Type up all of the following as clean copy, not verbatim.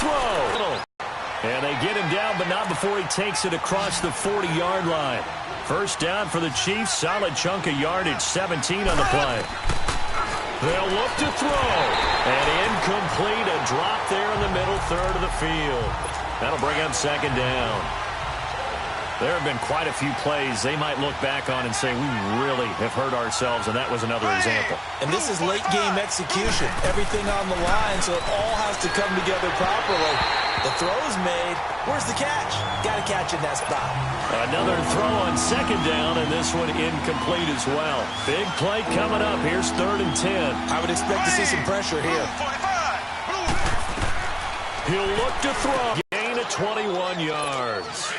throw. And they get him down, but not before he takes it across the 40-yard line. First down for the Chiefs. Solid chunk of yardage, 17 on the play. They'll look to throw. And incomplete, a drop there in the middle third of the field. That'll bring up second down. There have been quite a few plays they might look back on and say, we really have hurt ourselves, and that was another example. And this is late-game execution. Everything on the line, so it all has to come together properly. The throw's made. Where's the catch? Got to catch in that spot. Another throw on second down, and this one incomplete as well. Big play coming up. Here's 3rd and 10. I would expect to see some pressure here. He'll look to throw. Gain of 21 yards.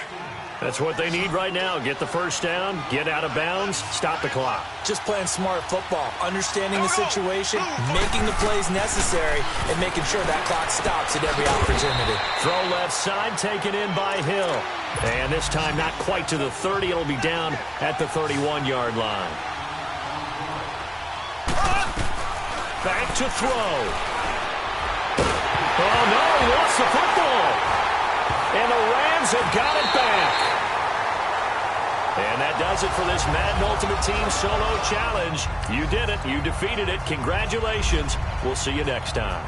That's what they need right now. Get the first down, get out of bounds, stop the clock. Just playing smart football, understanding the situation, making the plays necessary, and making sure that clock stops at every opportunity. Throw left side, taken in by Hill. And this time not quite to the 30. It'll be down at the 31-yard line. Back to throw. Oh, no, he lost the football. And the Rams have got it back. And that does it for this Madden Ultimate Team Solo Challenge. You did it. You defeated it. Congratulations. We'll see you next time.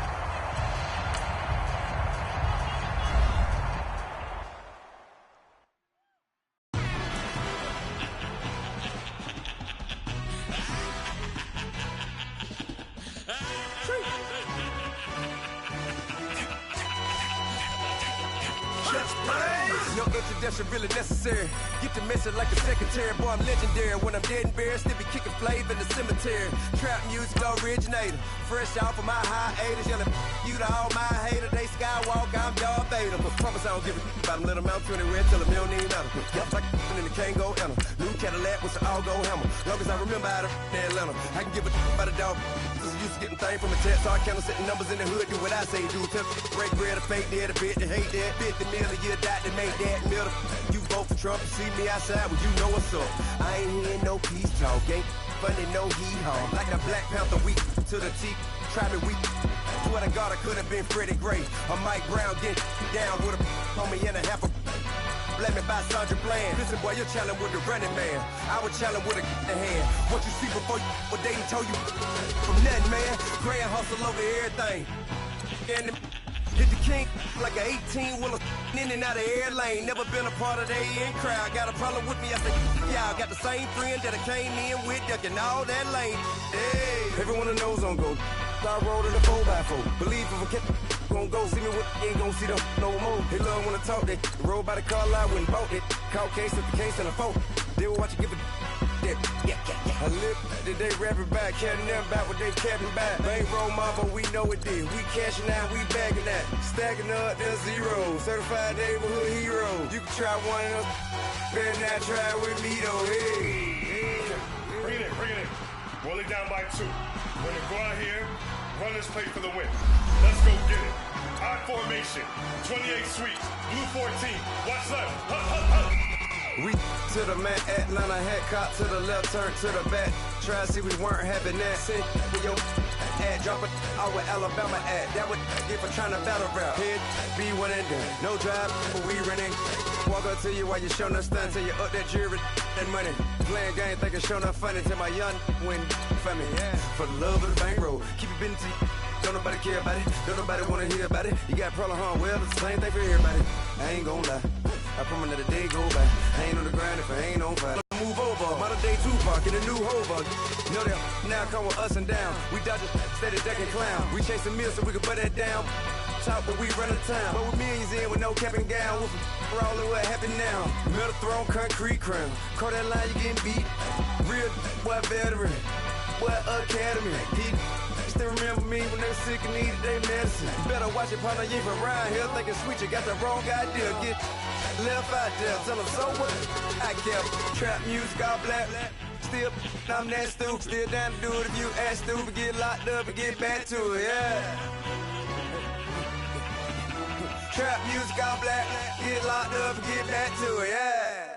No introduction really necessary. Get the message like a secretary. Boy, I'm legendary. When I'm dead and buried, still be kicking flavor in the cemetery. Trap music originator. Fresh off of my hiatus. Yelling you to all my haters. They skywalk, I'm Darth Vader. But promise I don't give a about them. Let them out 20 red, tell them they don't need matter. Yup, like and the can't go enter. New Cadillac with the all-go hammer. Long as I remember how to Atlanta. I can give a about a dog. Used to getting things from a text, so I count setting numbers in the hood. Do what I say, do. Tell break bread, a fake there, a bit to hate that. 50 million, you die to make that middle. You vote for Trump, you see me outside, well, you know what's up. I ain't hearing no peace talk, ain't funny, no hee-haw. Like the Black Panther, weak to the teeth. Try me weak. Swear to God, I could have been Freddie Gray. Or Mike Brown, get down with a homie and a half a. Let me buy Sandra Bland. Listen, boy, you're challenging with the running man. I would challenge with a hand. What you see before you, what they told you from nothing, man. Grand hustle over everything. And hit the king like an 18-wheeler in and out of air lane. Never been a part of the in crowd. Got a problem with me, I say, y'all got the same friend that I came in with, ducking all that lane. Hey, everyone knows on go. I rolled in the 4x4. Believe if I kept gon' go see me with ain't gon' see them no more. They love when I talk, they roll by the car lot when bought it. Caught case at the case and a phone. They will watch you give a yeah. I live today rapping back, carrying them back what they capping back. Bankroll mama, we know it did. We cashing out, we bagging that. Stacking up, there's zero. Certified neighborhood hero. You can try one of them, better not try with me though. Hey. Bring it in. Roll it down by 2. When they go out here, run this play for the win. Let's go get it. I formation, 28 sweeps, blue 14. Watch left. We to the man, Atlanta hat caught to the left, turn to the back. Try to see we weren't having that. Sing with your ad, drop it out with Alabama ad. That would get for trying to battle rap. Head, be one and done. No drive, but we running. Walk up to you while you showing us stun till you up that jury and money. Playing game, thinking showing up funny till my young win for me. Yeah. For the love of the bankroll, keep it busy. Don't nobody care about it. Don't nobody wanna hear about it. You got problem, huh? Well, it's the same thing for everybody. I ain't gon' lie. I promise that a day go by. I ain't on the grind if I ain't on fire. Move over, modern day Tupac in a new hover. Know that now come with us and down. We dodge it, steady ducking clown. We chasing meals so we can put that down. Talk, but we run the town. But with millions in with no cap and gown. We're all in what happened now. Metal throne, concrete crown. Call that line, you getting beat. Real boy veteran. Boy academy. He still remember me when they were sick and needed their medicine. Better watch it, partner, you ain't from around here thinking sweet. You got the wrong idea. Get left out there. Tell them so what? I kept trap music all black. Still, I'm that stupid. Still down to do it if you act stupid. Get locked up and get back to it, yeah. Trap music all black. Get locked up and get back to it, yeah.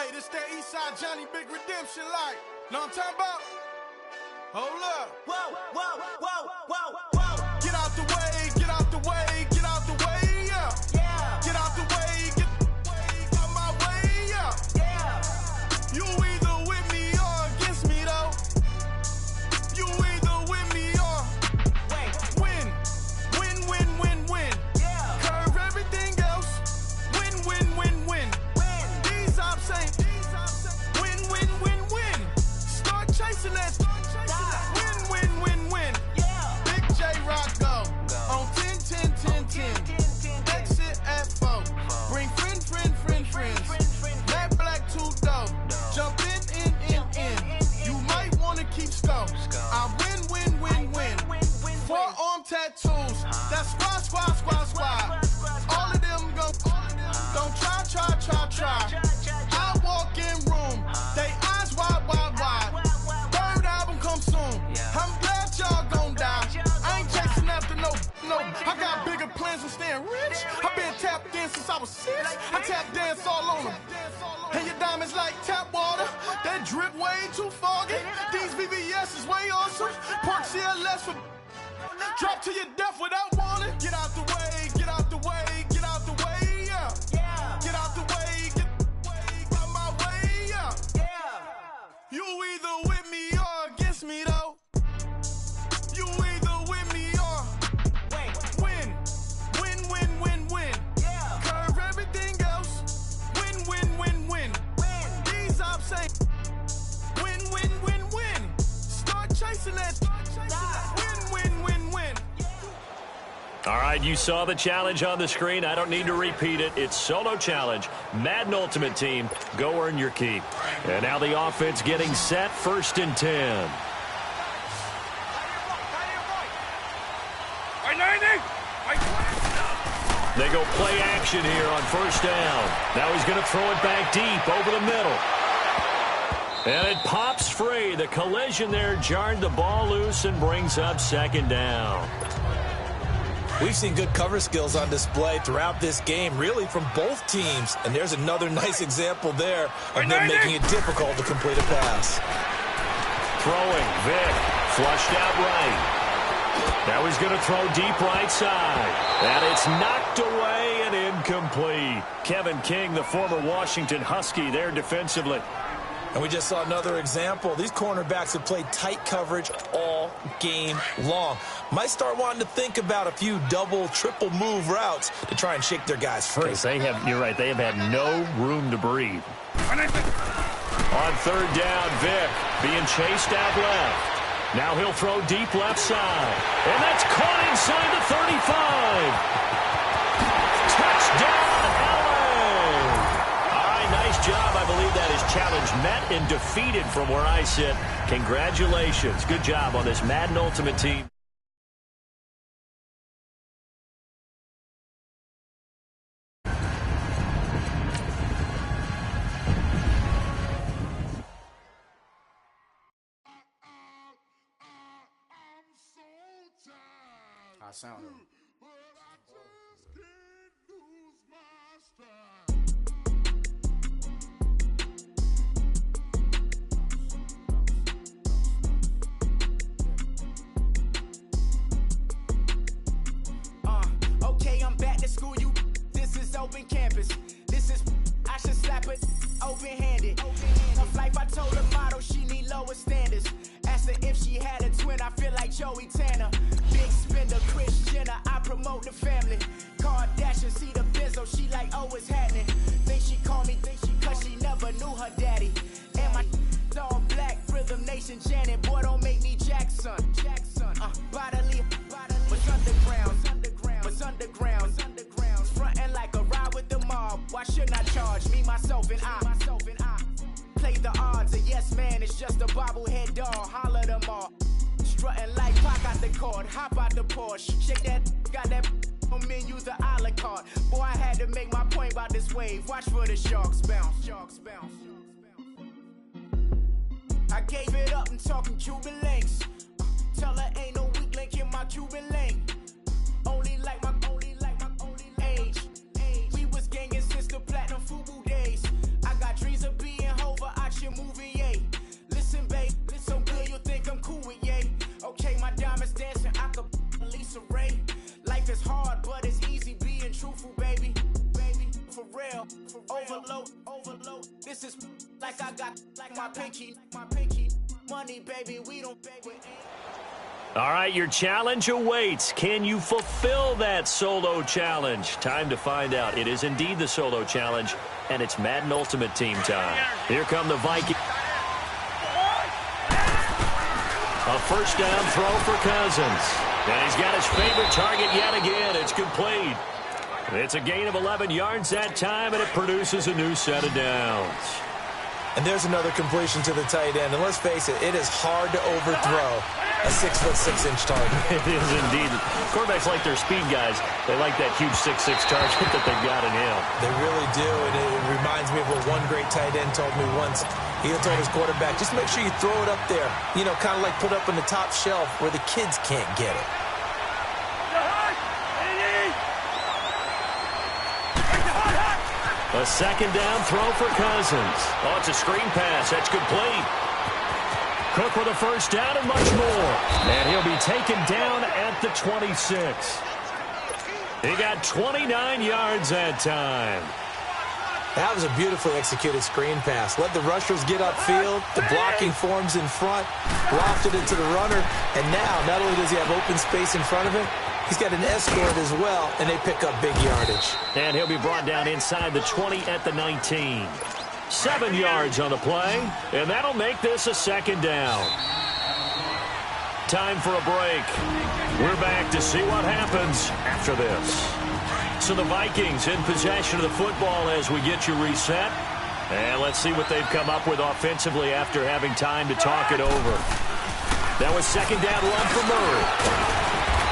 Hey, this that Eastside Johnny Big Redemption like. Know what I'm talking about? Hold up. Whoa, whoa, whoa, whoa, whoa. Get out the way, get out the way, get out the way, yeah. Yeah. Get out the way, get out my way, yeah. Yeah. You either with me or against me, though. You either with me or win. Win, win, win, win. Yeah. Curve everything else. Win, win, win, win. These ops ain't. Win, win, win, win. Start chasing that. Win, win, win, win. Yeah. Big J Rock go. On 10, 10, 10, 10. Exit at 4. Bring friends. That black two dough. Jump in. You might wanna keep score. I win. Forearm tattoos. That's squad. All of them go. Don't try. I walk in room. They eyes wide. Third album come soon. I'm glad y'all gon' die. I ain't chasing after no. I got bigger plans than staying rich. I been tapped in since I was 6. I tap dance all on them. And your diamonds like tap water. That drip way too foggy. These VVS is way awesome. Park CLS for drop to your death without warning. Get out the way, get out the way, get out the way, yeah. Yeah. Get out the way, get out my way, yeah. Yeah. You either with me or against me, though. You either with me or win. Win. Yeah. Curve everything else. Win. These ops ain't. Win. Start chasing that. Win. All right, you saw the challenge on the screen. I don't need to repeat it. It's solo challenge. Madden Ultimate Team, go earn your keep. And now the offense getting set, 1st and 10. They go play action here on 1st down. Now he's going to throw it back deep over the middle. And it pops free. The collision there jarred the ball loose and brings up 2nd down. We've seen good cover skills on display throughout this game, really from both teams. And there's another nice example there of them making it difficult to complete a pass. Throwing, Vic, flushed out right. Now he's going to throw deep right side. And it's knocked away and incomplete. Kevin King, the former Washington Husky, there defensively. And we just saw another example. These cornerbacks have played tight coverage all game long. Might start wanting to think about a few double, triple move routes to try and shake their guys free. You're right, they have had no room to breathe. On 3rd down, Vic being chased out left. Now he'll throw deep left side. And that's caught inside the 35. Touchdown, LA! All right, nice job. I believe that is challenge met and defeated from where I sit. Congratulations. Good job on this Madden Ultimate Team. I sound him. Okay, I'm back to school. This is open campus. This is, I should slap it open-handed. Tough life, I told her motto, she need lower standards. Asked her if she had a twin, I feel like Joey Tanner. Big spender, Kris Jenner, I promote the family. Kardashian, see the Benzo, she like, oh, it's happening. Think she call me, cause she never knew her daddy. And my all black, Rhythm Nation, Janet, boy, don't make me Jackson. Bodily, what's underground, frontin' like a ride with the mob. Why shouldn't I charge me, myself, and I? Play the odds, a yes man is just a bobblehead doll. Holler them all. Strutting like Pac out the court, hop out the Porsche. Shake that, got that on menu, the a la carte. Boy, I had to make my point about this wave. Watch for the sharks bounce. I gave it up and talking Cuban links. Tell her ain't no weak link in my Cuban link. Only like my age. We was gangin' since the platinum FUBU days. I got dreams of being This is like I got like my pinky. Money, baby, we don't pay with. All right, your challenge awaits. Can you fulfill that solo challenge? Time to find out. It is indeed the solo challenge, and it's Madden Ultimate Team time. Here come the Vikings. A first down throw for Cousins. And he's got his favorite target yet again. It's complete. It's a gain of 11 yards that time, and it produces a new set of downs. And there's another completion to the tight end. And let's face it, it is hard to overthrow a 6'6" target. It is indeed. Quarterbacks like their speed guys. They like that huge 6'6" target that they've got in him. They really do, and it reminds me of what one great tight end told me once. He told his quarterback, just make sure you throw it up there. You know, kind of like put up on the top shelf where the kids can't get it. A second down throw for Cousins. Oh, it's a screen pass. That's complete. Cook with a first down and much more. And he'll be taken down at the 26. He got 29 yards that time. That was a beautifully executed screen pass. Let the rushers get upfield. The blocking forms in front. Lofted it to the runner. And now, not only does he have open space in front of him, he's got an escort as well, and they pick up big yardage. And he'll be brought down inside the 20 at the 19. 7 yards on the play, and that'll make this a second down. Time for a break. We're back to see what happens after this. So the Vikings in possession of the football as we get you reset. And let's see what they've come up with offensively after having time to talk it over. That was second down run for Murray.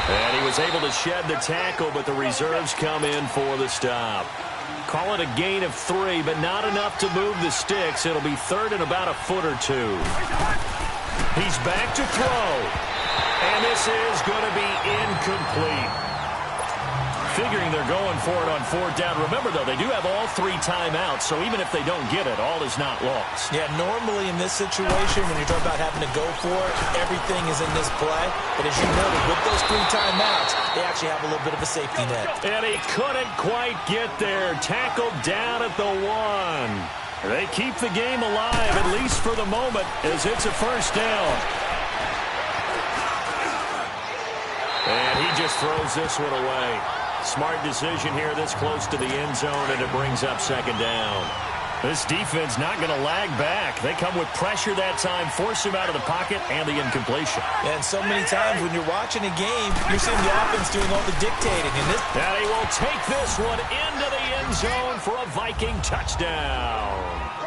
And he was able to shed the tackle, but the reserves come in for the stop. Call it a gain of 3, but not enough to move the sticks. It'll be third and about a foot or two. He's back to throw. And this is going to be incomplete. Figuring they're going for it on fourth down. Remember, though, they do have all 3 timeouts, so even if they don't get it, all is not lost. Yeah, normally in this situation, when you're talking about having to go for it, everything is in this play. But as you noted, with those 3 timeouts, they actually have a little bit of a safety net. And he couldn't quite get there. Tackled down at the 1. They keep the game alive, at least for the moment, as it's a first down. And he just throws this one away. Smart decision here this close to the end zone, and it brings up second down. This defense not going to lag back. They come with pressure that time, force him out of the pocket, and the incompletion. And so many times when you're watching a game, you're seeing the offense doing all the dictating. And he will take this one into the end zone for a Viking touchdown.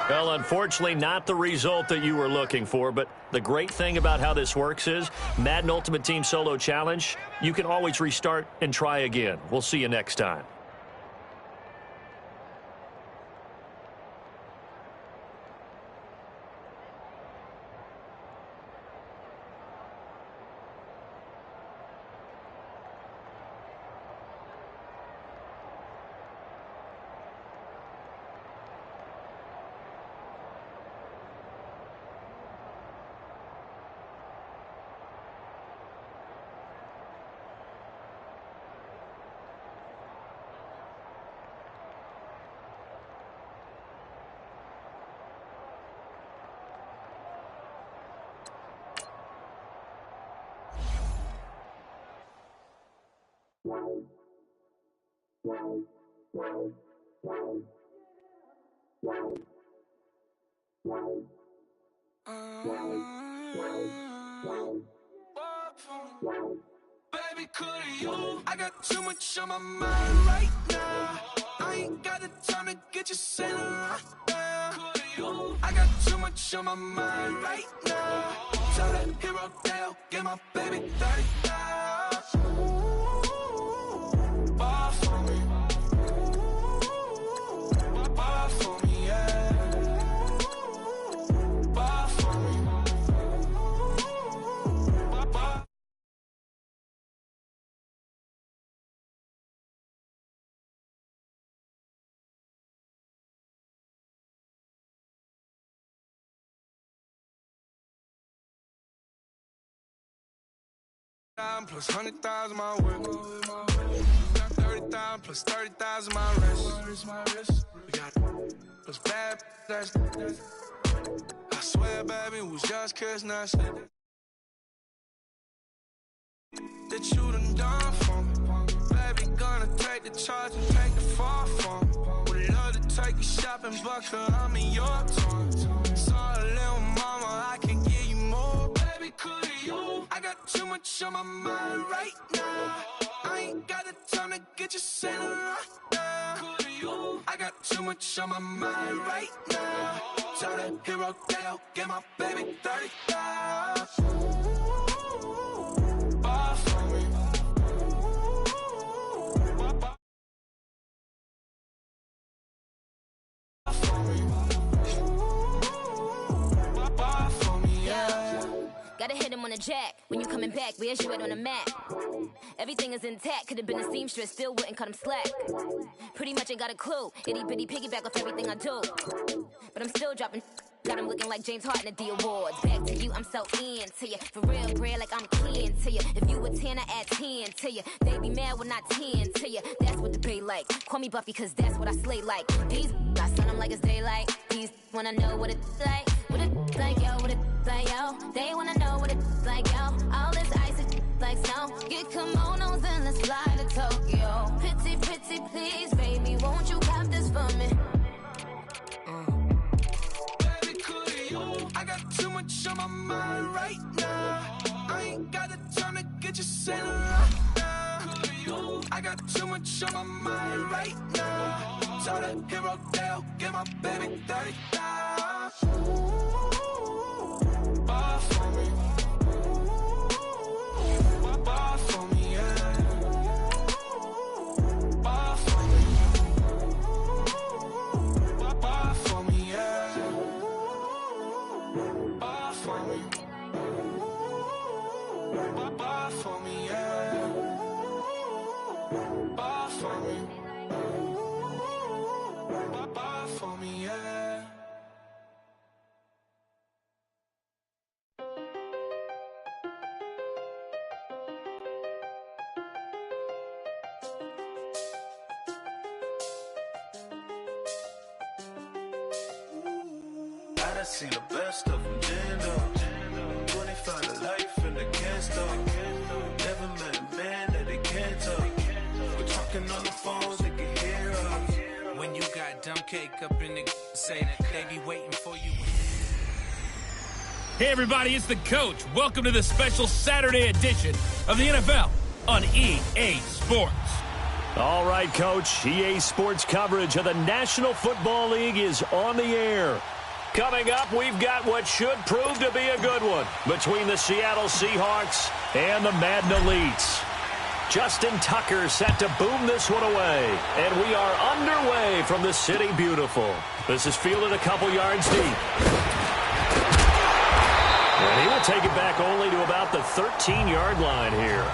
Well, unfortunately, not the result that you were looking for, but the great thing about how this works is Madden Ultimate Team Solo Challenge, you can always restart and try again. We'll see you next time. Baby, could you? I got too much on my mind right now. I ain't got the time to get you sailing right now. Could you? I got too much on my mind right now. Tell that hero Dale, get my baby 30 now. Bar for me. Bar for me, yeah. Bar for me. Bar. Plus 100,000 my work. Got 30 30,000 plus 30,000 my wrist. We got those bad that's I swear, baby, it was just kiss now. That you done for me. Baby, gonna take the charge and take the fall from me. Would love to take you shopping, but I'm in your town. Sorry, little mama, I can give you more. Baby, could you? I got too much on my mind right now. I ain't got the time to get you sent right now. Could you? I got too much on my mind right now. Tell the hero that I'll get my baby 30,000. Bar for me. Gotta hit him on the jack. When you coming back, where's you at on the map? Everything is intact. Could've been a seamstress, still wouldn't cut him slack. Pretty much ain't got a clue. Itty bitty piggyback off everything I do. But I'm still dropping. Got him looking like James Harden at the awards. Back to you, I'm so into you. For real, bread, like I'm kin to you. If you a 10, I add 10 to you. They be mad when I 10 to you. That's what the pay like. Call me Buffy, cause that's what I slay like. These, I sun them like it's daylight. These wanna know what it's like. What it like, yo, what it like, yo. They wanna know what it's like, yo. All this ice is like snow. Get kimonos and let's fly to Tokyo. Pretty, pretty, please, baby, won't you have this for me? I got too much on my mind right now. I ain't got the time to get you sent right now. I got too much on my mind right now. Tell the hero they'll get my baby 30,000. Bar for me. Bar for me, yeah. Bar for me. Bar for me, yeah. Bar for me. Bar for me, yeah. Bar for me. Bar for me, yeah. I done seen the best of them, Jan up. 25 to life and they can't stop. Never met a man that they can't talk. We're talking on the phones, they can hear us. When you got dumb cake up in the say that they be waiting for you. Hey everybody, it's the coach. Welcome to the special Saturday edition of the NFL on EA Sports. All right, Coach. EA Sports coverage of the National Football League is on the air. Coming up, we've got what should prove to be a good one between the Seattle Seahawks and the Madden Elites. Justin Tucker set to boom this one away, and we are underway from the City Beautiful. This is fielded a couple yards deep. And he will take it back only to about the 13-yard line here.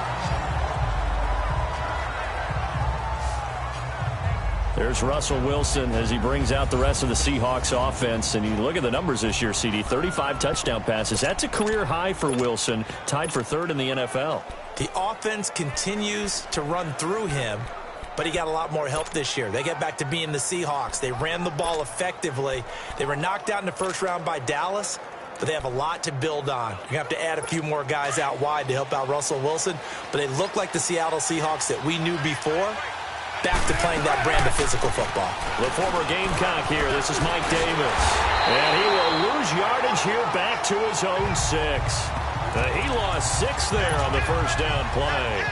There's Russell Wilson as he brings out the rest of the Seahawks offense. And you look at the numbers this year, CD, 35 touchdown passes. That's a career high for Wilson, tied for third in the NFL. The offense continues to run through him, but he got a lot more help this year. They get back to being the Seahawks. They ran the ball effectively. They were knocked out in the first round by Dallas, but they have a lot to build on. You have to add a few more guys out wide to help out Russell Wilson, but they look like the Seattle Seahawks that we knew before. Back to playing that brand of physical football. The former Gamecock here. This is Mike Davis. And he will lose yardage here back to his own 6. He lost 6 there on the first down play.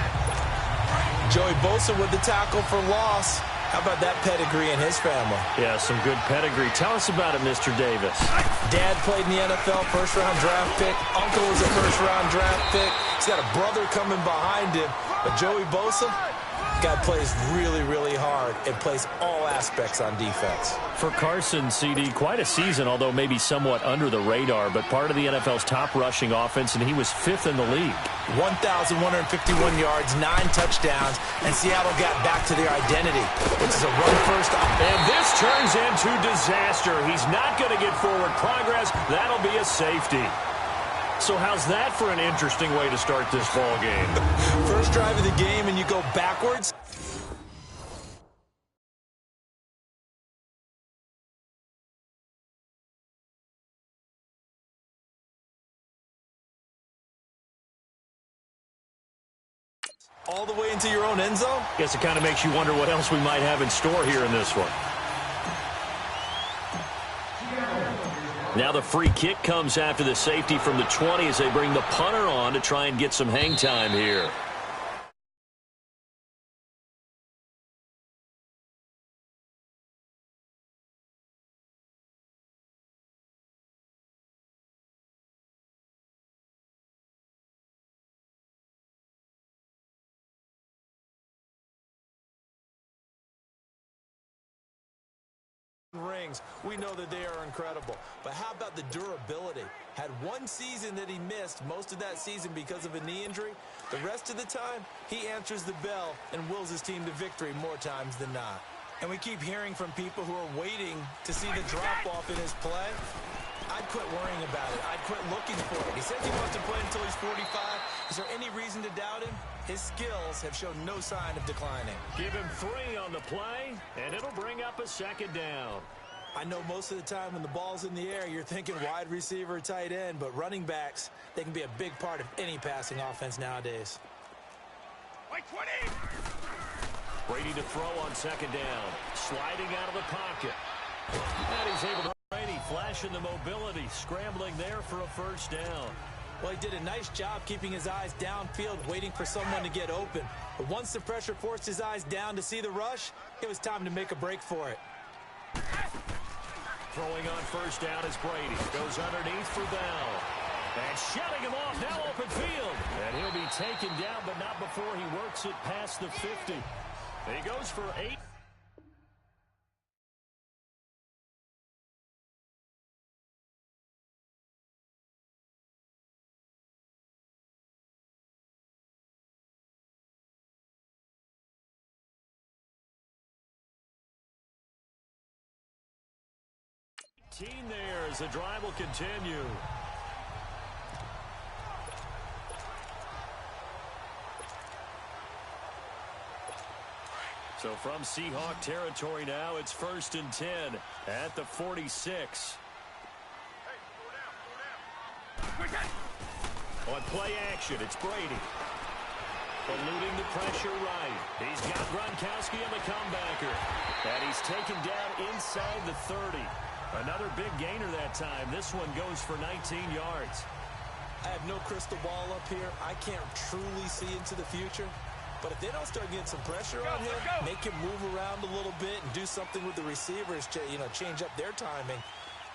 Joey Bosa with the tackle for loss. How about that pedigree in his family? Yeah, some good pedigree. Tell us about it, Mr. Davis. Dad played in the NFL, first-round draft pick. Uncle was a first-round draft pick. He's got a brother coming behind him. But Joey Bosa, guy plays really, really hard and plays all aspects on defense. For Carson, CD, quite a season, although maybe somewhat under the radar, but part of the NFL's top rushing offense, and he was 5th in the league. 1,151 yards, 9 touchdowns, and Seattle got back to their identity, which is a run-first. And this turns into disaster. He's not going to get forward progress. That'll be a safety. So how's that for an interesting way to start this ball game? First drive of the game and you go backwards? all the way into your own end zone? Guess it kind of makes you wonder what else we might have in store here in this one. Now the free kick comes after the safety from the 20 as they bring the punter on to try and get some hang time here. Rings, we know that they are incredible, but how about the durability? Had one season that he missed, most of that season because of a knee injury. The rest of the time, he answers the bell and wills his team to victory more times than not. And we keep hearing from people who are waiting to see the drop-off in his play. I'd quit worrying about it. I'd quit looking for it. He says he wants to play until he's 45. Is there any reason to doubt him? His skills have shown no sign of declining. Give him 3 on the play, and it'll bring up a second down. I know most of the time when the ball's in the air, you're thinking wide receiver, tight end, but running backs, they can be a big part of any passing offense nowadays. Like 20! Brady to throw on second down. Sliding out of the pocket. And he's able to Brady flashing the mobility, scrambling there for a first down. Well, he did a nice job keeping his eyes downfield, waiting for someone to get open. But once the pressure forced his eyes down to see the rush, it was time to make a break for it. Throwing on first down is Brady. Goes underneath for Bell. And shutting him off, now open field. And he'll be taken down, but not before he works it past the 50. And he goes for 8. Team there as the drive will continue. So from Seahawk territory now, it's 1st and 10 at the 46. On play action, it's Brady. Eluding the pressure right. He's got Gronkowski on the comebacker. And he's taken down inside the 30. Another big gainer that time. This one goes for 19 yards. I have no crystal ball up here. I can't truly see into the future. But if they don't start getting some pressure on him, make him move around a little bit and do something with the receivers to, change up their timing,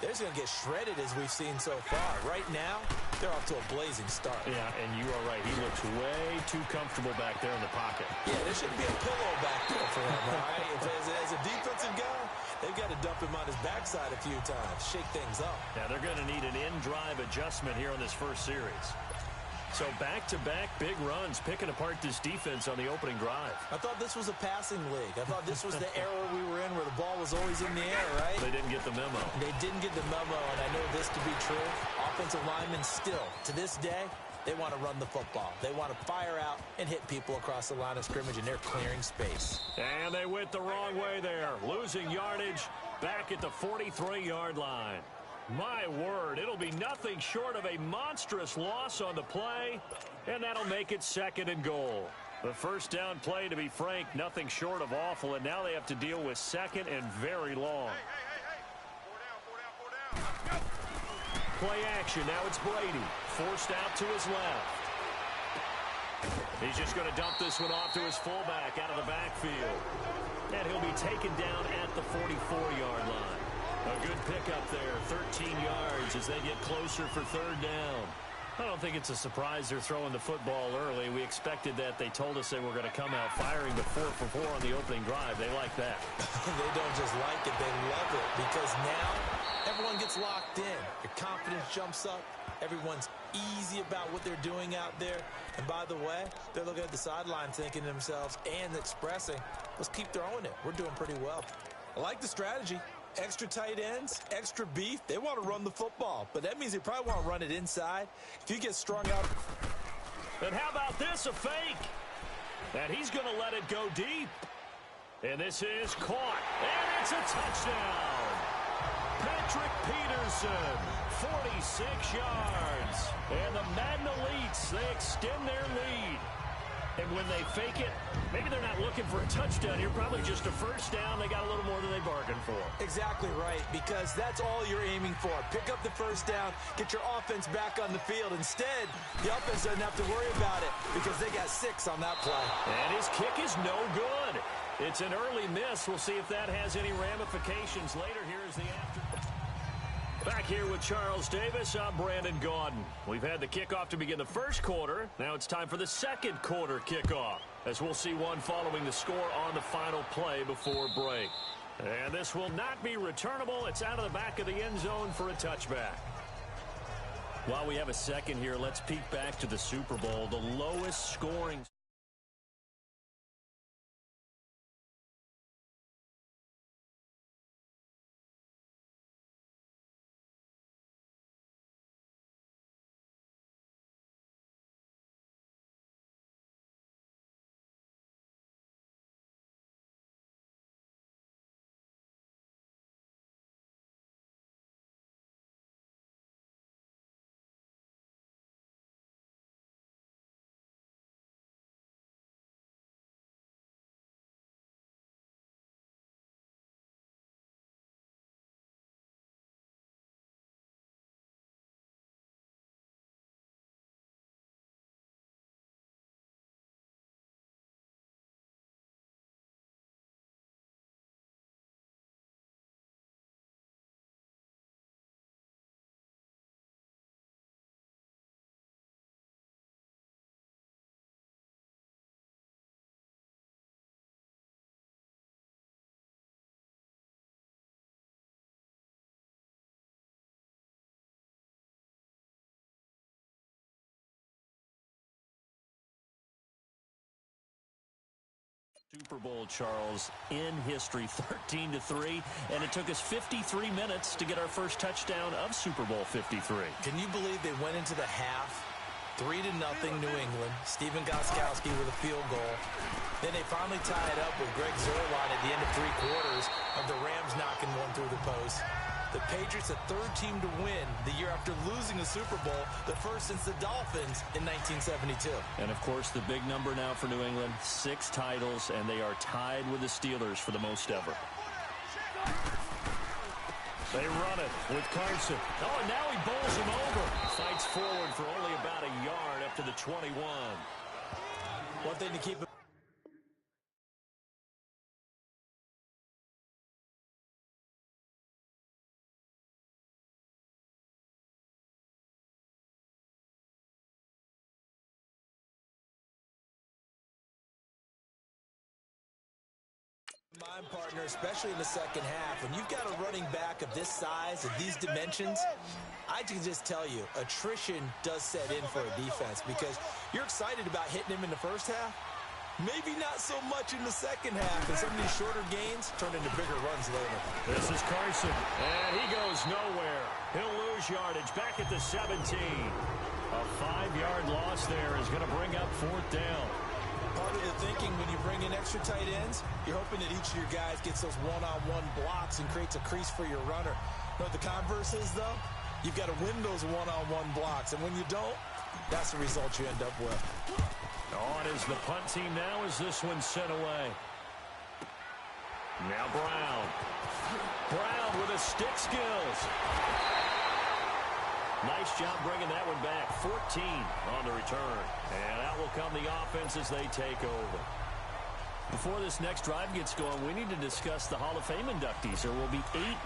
they're just going to get shredded as we've seen so far. Right now, they're off to a blazing start. Yeah, and you are right. He looks way too comfortable back there in the pocket. Yeah, there shouldn't be a pillow back there for him, all right? As a defensive guy, they've got to dump him on his backside a few times, shake things up. Yeah, they're going to need an in-drive adjustment here on this first series. So back-to-back big runs, picking apart this defense on the opening drive. I thought this was a passing league. I thought this was the era we were in where the ball was always in the air, right? They didn't get the memo. They didn't get the memo, and I know this to be true. Offensive linemen still, to this day, they want to run the football. They want to fire out and hit people across the line of scrimmage, and they're clearing space. And they went the wrong way there, losing yardage back at the 43-yard line. My word, it'll be nothing short of a monstrous loss on the play, and that'll make it 2nd and goal. The first down play, to be frank, nothing short of awful, and now they have to deal with 2nd and very long. Play action, now it's Brady, forced out to his left. He's just going to dump this one off to his fullback out of the backfield. And he'll be taken down at the 44-yard line. A good pickup there, 13 yards as they get closer for 3rd down. I don't think it's a surprise they're throwing the football early. We expected that. They told us they were going to come out firing, but 4 for 4 on the opening drive. They like that. They don't just like it, they love it, because now everyone gets locked in. Your confidence jumps up. Everyone's easy about what they're doing out there. And by the way, they're looking at the sideline thinking to themselves and expressing, let's keep throwing it. We're doing pretty well. I like the strategy. Extra tight ends, extra beef. They want to run the football, but that means they probably want to run it inside. If you get strung out. And how about this, a fake? And he's going to let it go deep. And this is caught. And it's a touchdown. Patrick Peterson, 46 yards. And the Madden Elites, they extend their lead. And when they fake it, maybe they're not looking for a touchdown here, probably just a first down. They got a little more than they bargained for. Exactly right, because that's all you're aiming for. Pick up the first down, get your offense back on the field. Instead, the offense doesn't have to worry about it because they got 6 on that play. And his kick is no good. It's an early miss. We'll see if that has any ramifications later. Here is the after. Back here with Charles Davis, I'm Brandon Gaudin. We've had the kickoff to begin the first quarter. Now it's time for the second quarter kickoff, as we'll see one following the score on the final play before break. And this will not be returnable. It's out of the back of the end zone for a touchback. While we have a second here, let's peek back to the Super Bowl, the lowest scoring. Super Bowl, Charles, in history, 13-3, and it took us 53 minutes to get our first touchdown of Super Bowl 53. Can you believe they went into the half 3-0 New England? Steven Gostkowski with a field goal. Then they finally tie it up with Greg Zuerlein at the end of 3 quarters of the Rams knocking one through the post. The Patriots, the third team to win the year after losing a Super Bowl, the first since the Dolphins in 1972. And, of course, the big number now for New England, 6 titles, and they are tied with the Steelers for the most ever. They run it with Carson. Oh, and now he bowls him over. Fights forward for only about a yard up to the 21. One thing to keep in mind, partner, especially in the second half, when you've got a running back of this size, of these dimensions, I can just tell you, attrition does set in for a defense because you're excited about hitting him in the first half. Maybe not so much in the second half, and some of these shorter gains turn into bigger runs later. This is Carson, and he goes nowhere. He'll lose yardage back at the 17. A 5-yard loss there is going to bring up 4th down. Part of the thinking when you bring in extra tight ends, you're hoping that each of your guys gets those one-on-one blocks and creates a crease for your runner. You know what the converse is, though? You've got to win those one-on-one blocks, and when you don't, that's the result you end up with. On is the punt team now as this one's sent away. Now Brown. Brown with his stick skills. Nice job bringing that one back. 14 on the return. And out will come the offense as they take over. Before this next drive gets going, we need to discuss the Hall of Fame inductees. There will be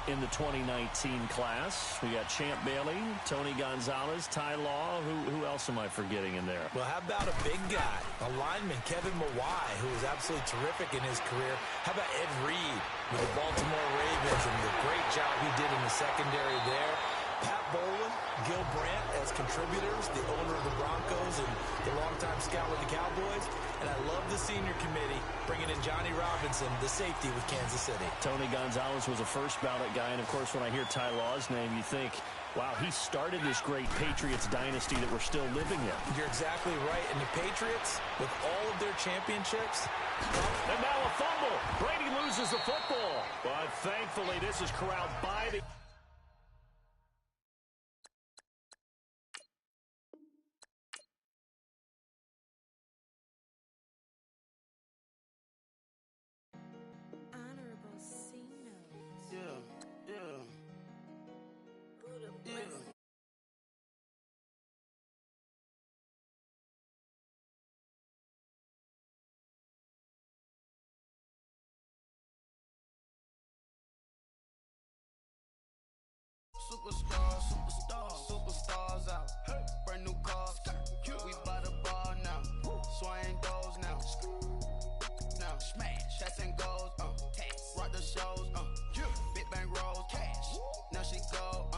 8 in the 2019 class. We got Champ Bailey, Tony Gonzalez, Ty Law. Who else am I forgetting in there? Well, how about a big guy, a lineman, Kevin Mawai, who was absolutely terrific in his career. How about Ed Reed with the Baltimore Ravens and the great job he did in the secondary there. Pat Bowlen, Gil Brandt as contributors, the owner of the Broncos and the longtime scout with the Cowboys. And I love the senior committee bringing in Johnny Robinson, the safety with Kansas City. Tony Gonzalez was a first ballot guy. And, of course, when I hear Ty Law's name, you think, wow, he started this great Patriots dynasty that we're still living in. You're exactly right. And the Patriots, with all of their championships. And now a fumble. Brady loses the football. But thankfully, this is corralled by the... Superstars out. Brand new cars. We by the bar now. Swing doors now. Now smash. Shots and goals. Rock the shows. Big bang rolls. Cash. Now she go.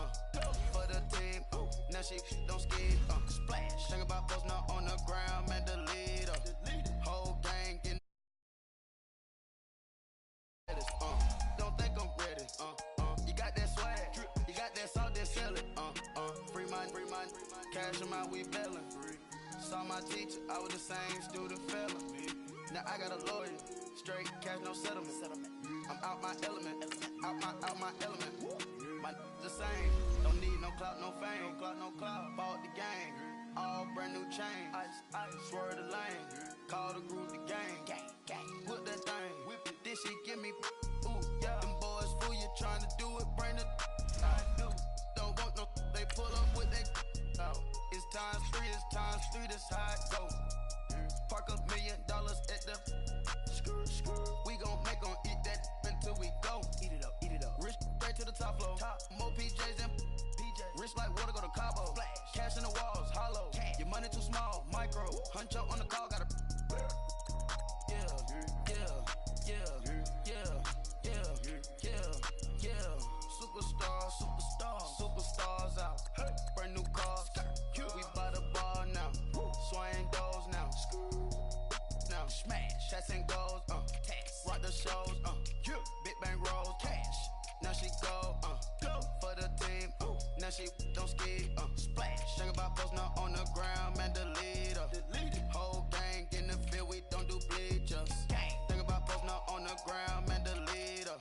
For the team. Now she don't skid. Splash. Think about post now on the ground. Man, the leader. Whole gang getting. Don't think I'm ready. You got that swag. You got that salt, then sell it. Free mind. Cash them out, we bellin'. Saw my teacher, I was the same student felon. Now I got a lawyer. Straight cash, no settlement. I'm out my element. Out my element. My the same. Don't need no clout, no fame. No clout. Bought the game. All brand new chain. Ice. Swerve the lane. Call the group the gang. Whip that thing. Whip it. This shit give me. Ooh, yeah. Them boys fool you trying to do it. Bring the. I do. Don't want no. They pull up with they. It's times 3. That's how it go. Park $1 million at the. We gon' make 'em eat that until we go. Eat it up. Rich straight to the top floor. More PJs than PJs. Rich like water, go to Cabo. Splash. Cash in the walls, hollow. Cash. Your money too small, micro. Hunch up on the call, gotta. Superstars out. Brand new cars. We by the bar now. Swing doors now. Now smash. Shots and goals. Rock the shows. Big bang rolls. Cash. Now she go. For the team. Now she don't skid. Splash. Think about post now on the ground. Man, the leader. Whole gang in the field. We don't do bleachers. Think about post now on the ground. Man, the leader.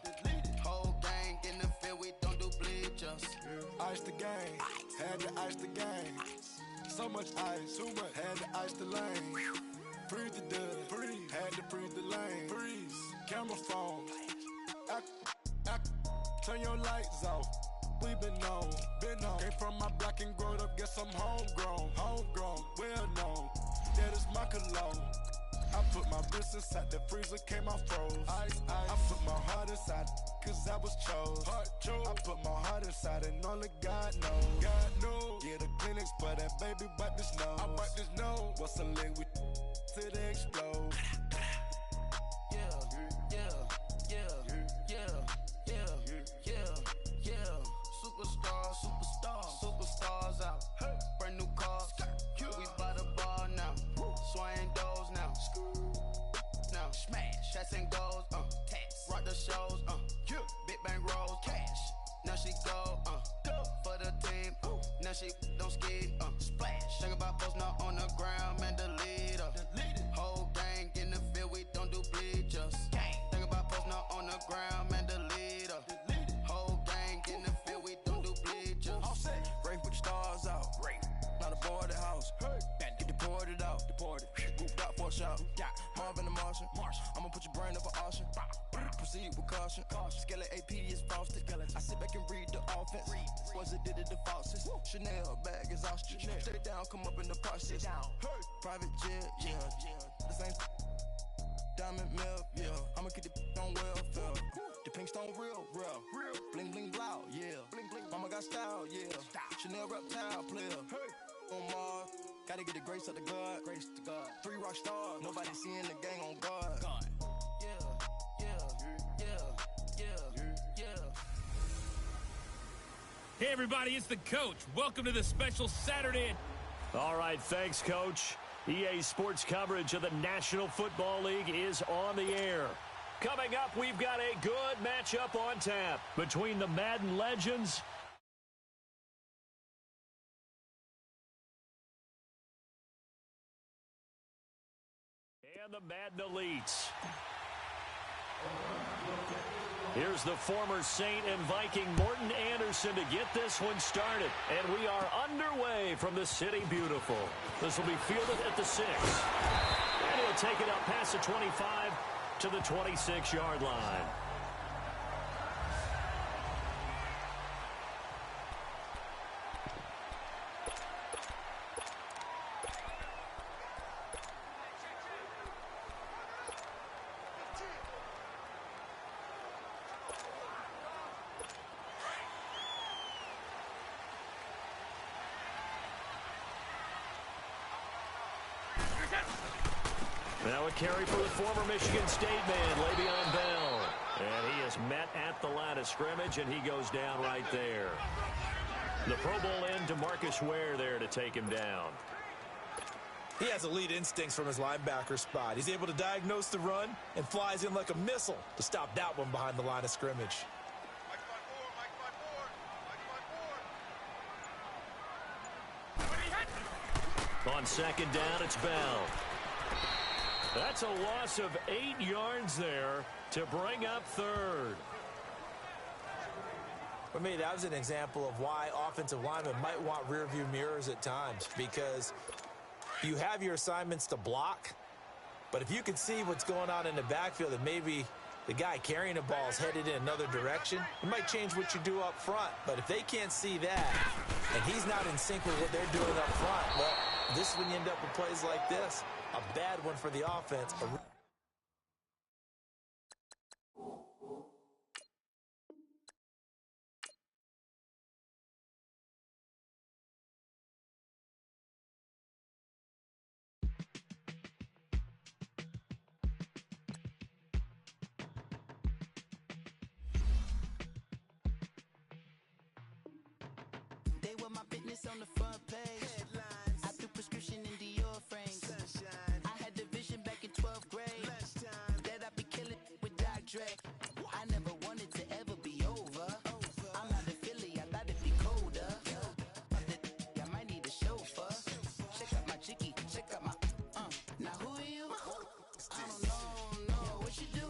Whole gang in the field. We don't do bleachers. Ice the game. Had to ice the game. So much ice. Too much. Had to ice the lane. Freeze the dud. Freeze. Had to freeze the lane. Freeze. Camera phone. Turn your lights off. We been on. Came from my block and growed up. Guess I'm homegrown. Well known. That is my cologne. I put my wrist inside the freezer, came out froze. Ice. I put my heart inside, cause I was chose. I put my heart inside and only God knows. Yeah, the clinics, but that baby wipe this nose. I wipe this nose. What's a lick with till they explode? Superstars out. Brand new cars. We by the bar now. Swing doors now. Now smash. Shots and goals. Rock the shows. Big bang rolls. Cash. Now she go. For the team. Now she don't skid. Splash. Think about post now on the ground. Man, the leader. Whole gang in the field. We don't do bleachers. Think about post now on the ground. Man, the leader. Whole gang in the field. We don't do bleachers. Race with the stars out. Not a boarded house. Get deported out. Grouped out for a shot. Marvin the Martian. I'ma put your brain up for auction. Proceed with caution. Skeleton AP is frosted. I sit back and read the offense. Was it did it the faucets? Chanel bag is ostrich. Stay down, come up in the process. Private jet, yeah. The same diamond milk, yeah. I'ma keep the on welfare. The pink stone real. Bling bling blow, yeah. Mama got style, yeah. Chanel reptile player. On Mars, gotta get the grace of the God. 3 rock stars, nobody seeing the gang on guard. Hey, everybody, it's the coach. Welcome to the special Saturday. All right, thanks, Coach. EA Sports coverage of the National Football League is on the air. Coming up, we've got a good matchup on tap between the Madden legends and the Madden elites. Here's the former Saint and Viking Morton Anderson to get this one started. And we are underway from the City Beautiful. This will be fielded at the 6. And he'll take it up past the 25 to the 26-yard line. Now a carry for the former Michigan State man, Le'Veon Bell. And he is met at the line of scrimmage, and he goes down right there. The Pro Bowl end to Marcus Ware there to take him down. He has elite instincts from his linebacker spot. He's able to diagnose the run and flies in like a missile to stop that one behind the line of scrimmage. On second down, it's Bell. That's a loss of 8 yards there to bring up third. For me, that was an example of why offensive linemen might want rear-view mirrors at times, because you have your assignments to block, but if you can see what's going on in the backfield and maybe the guy carrying the ball is headed in another direction, it might change what you do up front. But if they can't see that and he's not in sync with what they're doing up front, well, this is when you end up with plays like this. A bad one for the offense. They were my business on the front page. Headlines. I threw prescription in Dior frames. Sunshine. I had the vision back in 12th grade. That I'd be killing with Doc Dre. I never wanted to ever be over. I'm out of Philly, I thought it'd be colder. I might need a chauffeur. Check out my chicky, check out my Now who are you? I don't know what you do.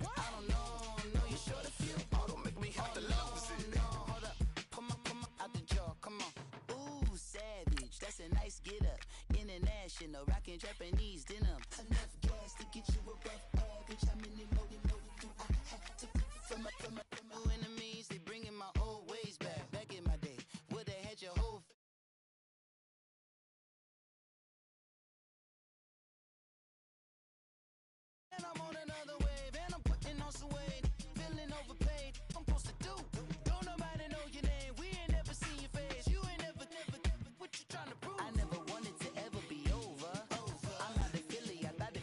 I don't know you short a few. Oh, don't make me have to lose it. No, hold up. Come on, out the jaw, come on. Ooh, savage, that's a nice get up. International, rockin' Japanese denim. Enough gas to get you a rough average. How many more do I have to from my new enemies? They bringing my old ways back. Back in my day, would've had your whole and I'm on another wave, and I'm putting on some weight. Feeling overpaid, I'm supposed to do. Don't nobody know your name, we ain't never seen your face. You ain't never, what you trying to prove? I never wanted to ever be over. I'm out of Philly, I thought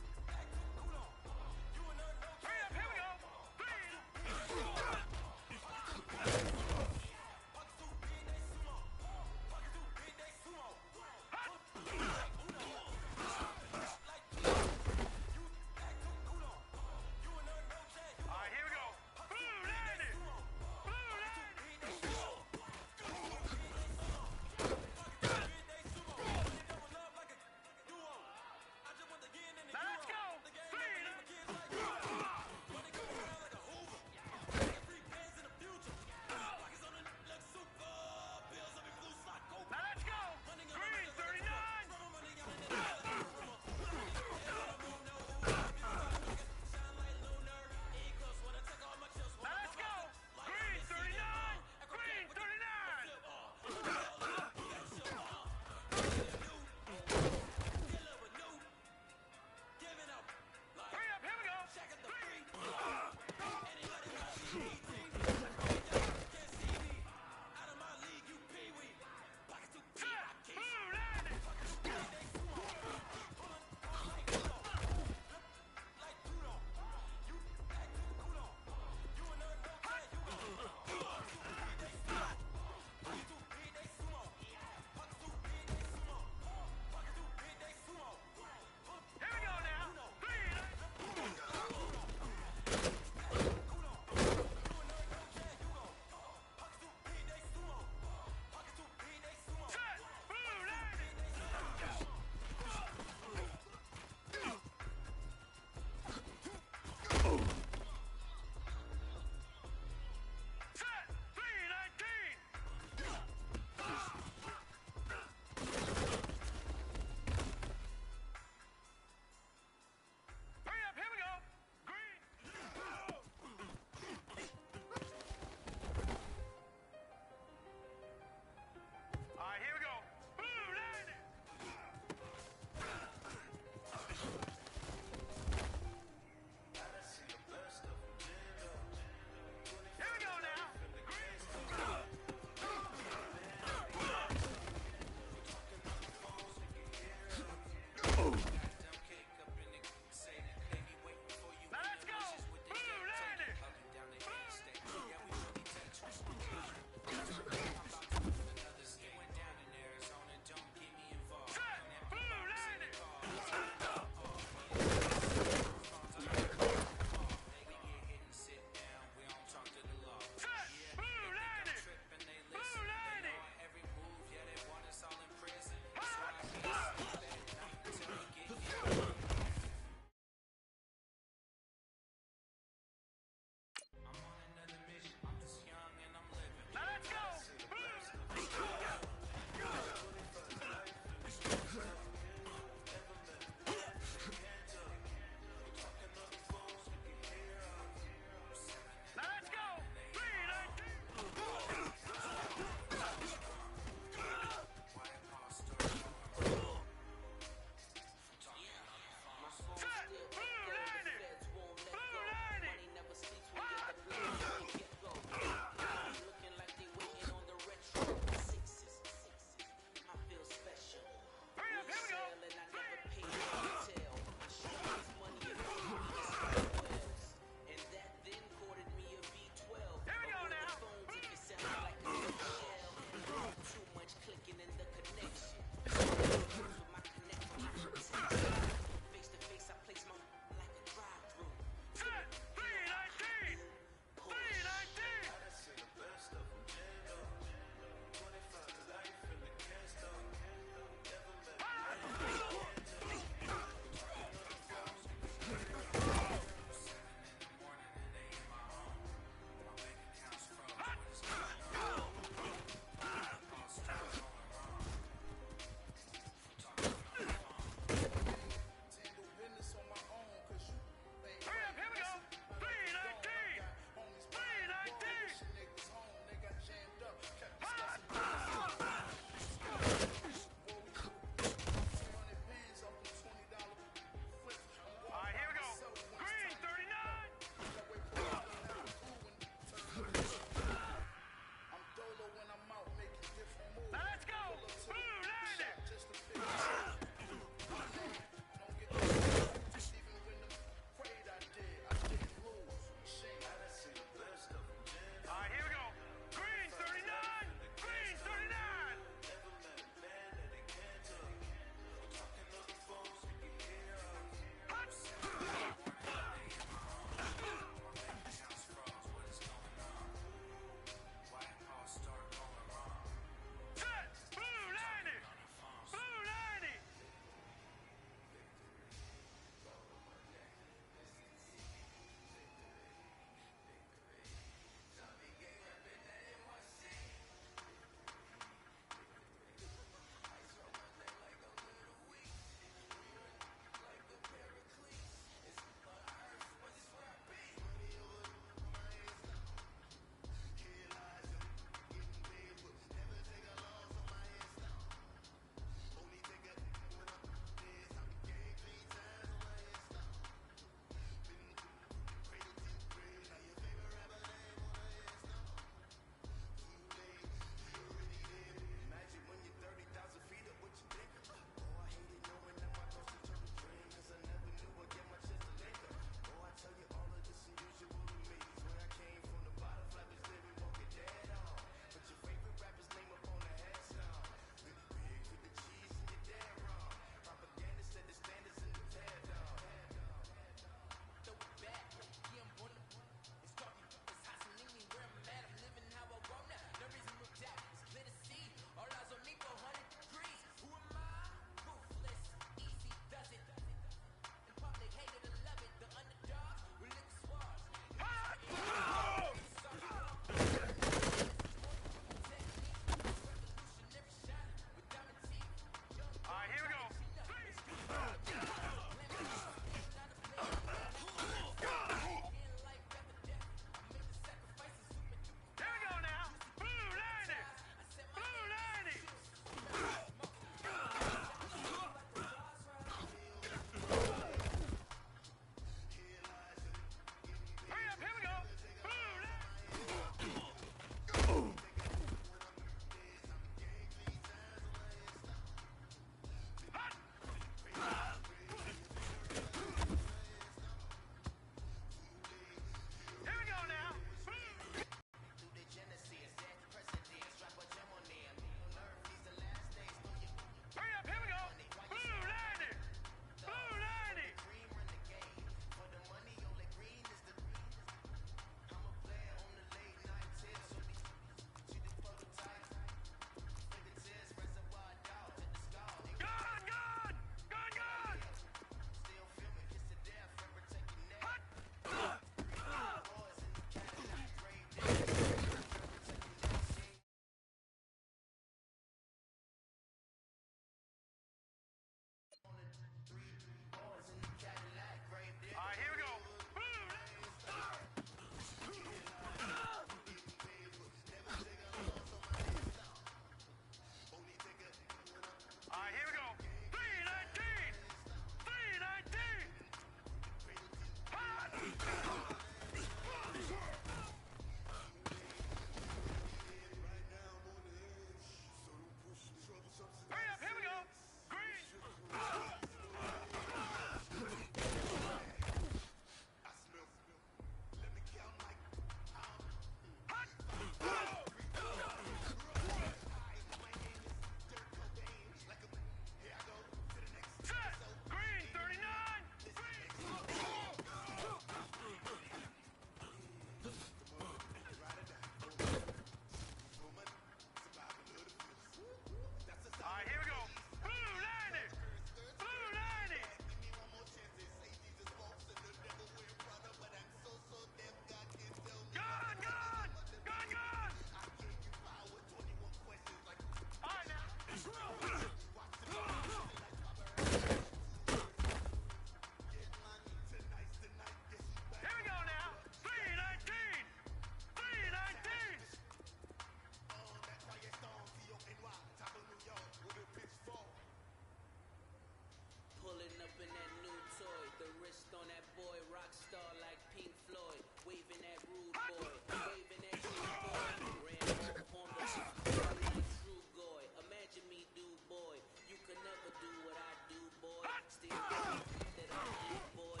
Pulling up in that new toy, the wrist on that boy, rock star like Pink Floyd, waving that rude boy, waving that rude boy, ran off on the like true goy. Imagine me, do boy, you could never do what I do, boy. Still that I hit, boy.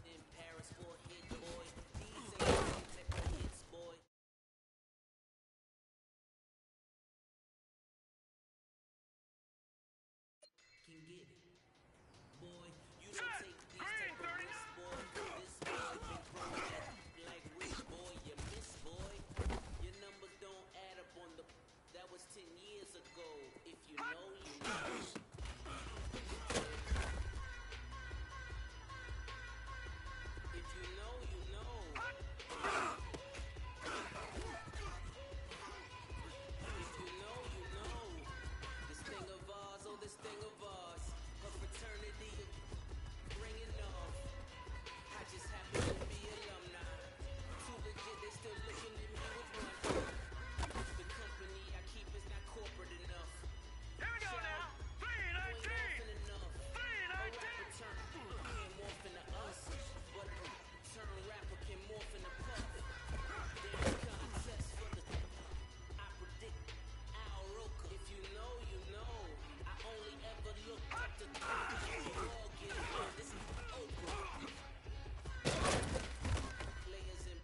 In Paris for a hit, boy. These ain't type of hits, boy. Can get it. Boy, you don't take these type of risks, boy. This boy been growing up like rich, boy. You miss, boy. Your numbers don't add up on the. That was 10 years ago. If you know, you know. If you know, you know. If you know, you know. This thing of ours, oh, this thing of ours. A fraternity bringing off. I just happen to be alumni. Too legit, they still looking at me with one. The company I keep is not corporate enough. Here we go now. 319. Enough. 319. A rapper can morph into us, but a turn rapper can morph into puff. There's contest for the. I predict Al Roker. If you know, you know. I only ever look up to you all get it. This is Oprah. Players in.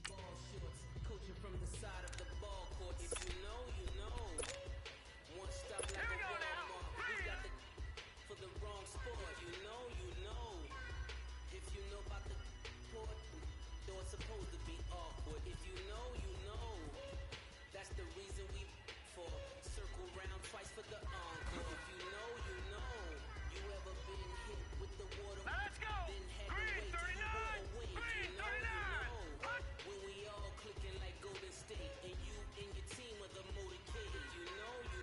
Ball shorts, coaching from the side of the ball court. If you know, you know. One stop like Here we a go now. Walmart. Who's got the for the wrong sport? You know, you know. If you know about the court, though it's supposed to be awkward. If you know, you know. That's the reason we for circle round twice for the encore. If you know, you know. You ever been hit with the water? Now let's go. Then had to wait till you walk away. If you know, you know. When we all clicking like Golden State, and you and your team are the motorcade. You know, you.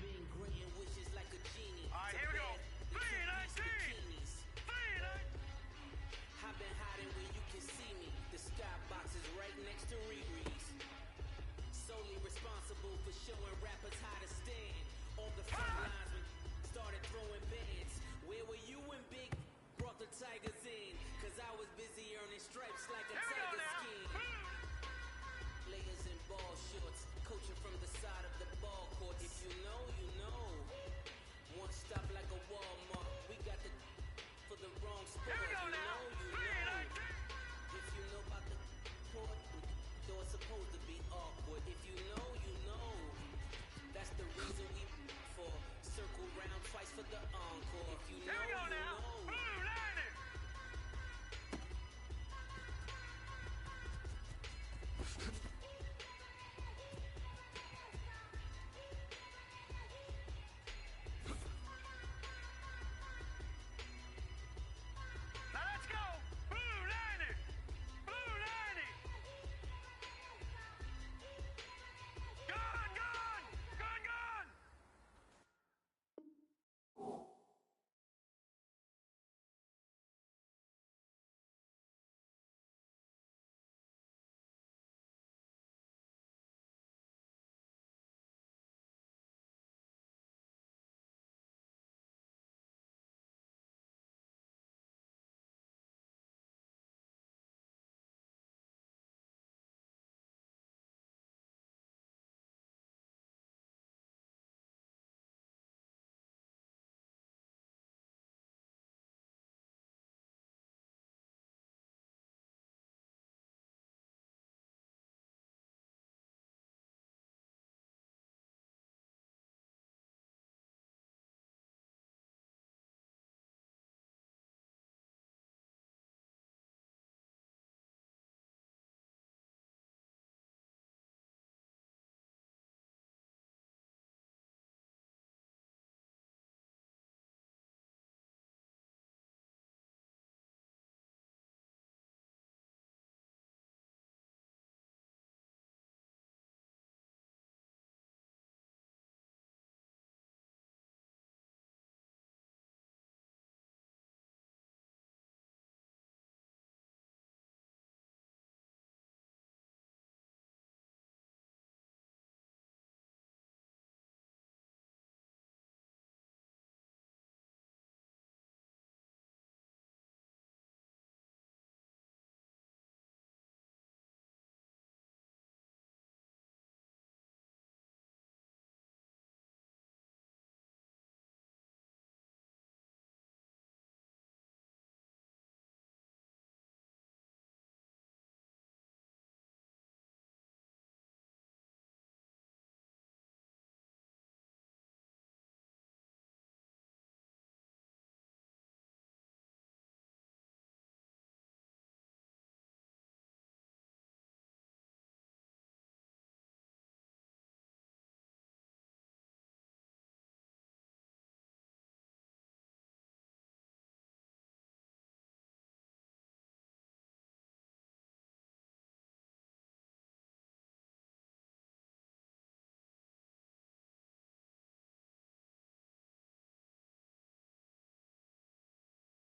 Being great and wishes like a genie. All right, here we go. 319. 319. I've been hiding where you can see me. The skybox is right next to Riri's. Solely responsible for showing rappers how to stand. On the front lines when started throwing bands. Where were you when Big brought the Tigers in? Cause I was busy earning stripes like a Here we go tiger now. skin. Players in ball shorts, coaching from the side of the ball court. If you know, you know. One stop like a Walmart. We got the for the wrong sport. Here we go You now. know, you 319. know. If you know about the court, though it's supposed to be awkward. If you know, you know. That's the reason we for circle round twice for the encore. If you know, Here we go you now.